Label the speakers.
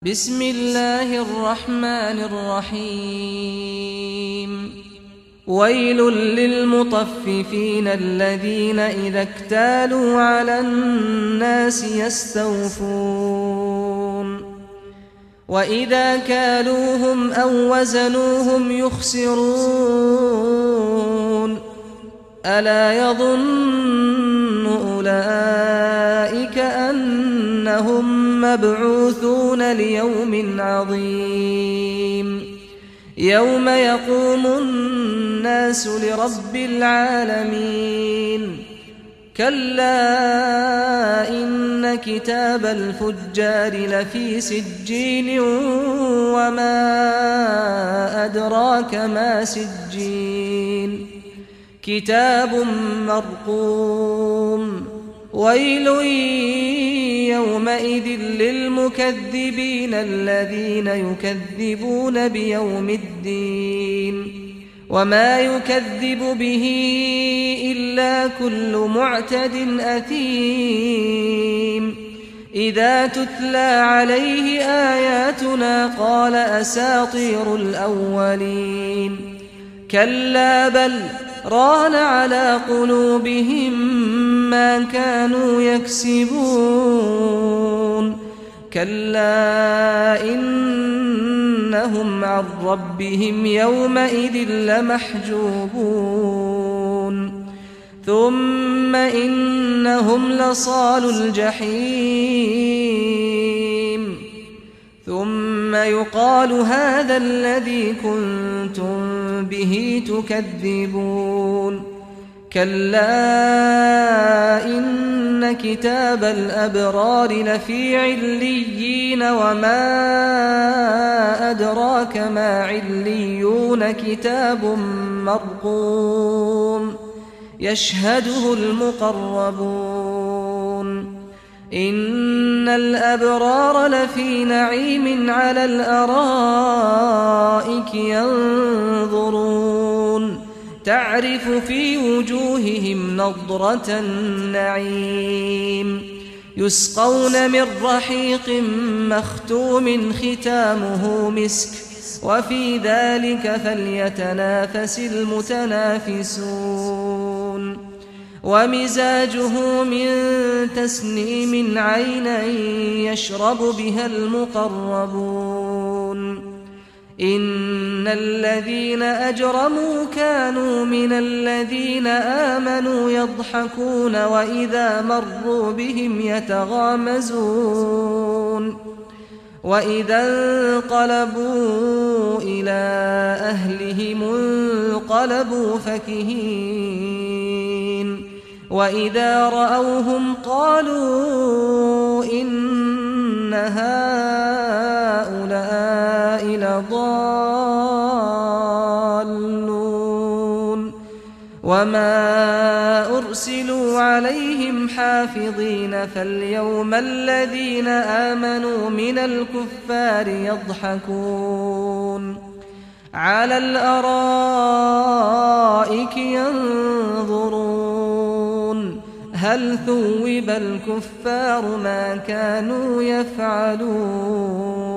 Speaker 1: بسم الله الرحمن الرحيم ويل للمطففين الذين إذا اكتالوا على الناس يستوفون وإذا كالوهم أو وزنوهم يخسرون ألا يظن أولئك أنهم مبعوثون ليوم عظيم يوم يقوم الناس لرب العالمين كلا إن كتاب الفجار لفي سجين وما أدراك ما سجين كتاب مرقوم ويل يومئذ للمكذبين الذين يكذبون بيوم الدين وما يكذب به إلا كل معتد أثيم إذا تتلى عليه آياتنا قال أساطير الأولين كلا بل ران على قلوبهم ما كانوا يكسبون كلا إنهم عن ربهم يومئذ لمحجوبون ثم إنهم لصالو الجحيم ثم يقال هذا الذي كنتم به تكذبون كلا إن كتاب الأبرار لفي عليين وما أدراك ما عليون كتاب مرقوم يشهده المقربون إن الأبرار لفي نعيم على الأرائك ينظرون تعرف في وجوههم نضرة النعيم يسقون من رحيق مختوم ختامه مسك وفي ذلك فليتنافس المتنافسون ومزاجه من تسنيم عينا يشرب بها المقربون إن الذين أجرموا كانوا من الذين آمنوا يضحكون وإذا مروا بهم يتغامزون وإذا انقلبوا إلى أهلهم انقلبوا فكهين وإذا رأوهم قالوا إن هؤلاء لضالون وما أرسلوا عليهم حافظين فاليوم الذين آمنوا من الكفار يضحكون على الأرائك ينظرون هل ثوب الكفار ما كانوا يفعلون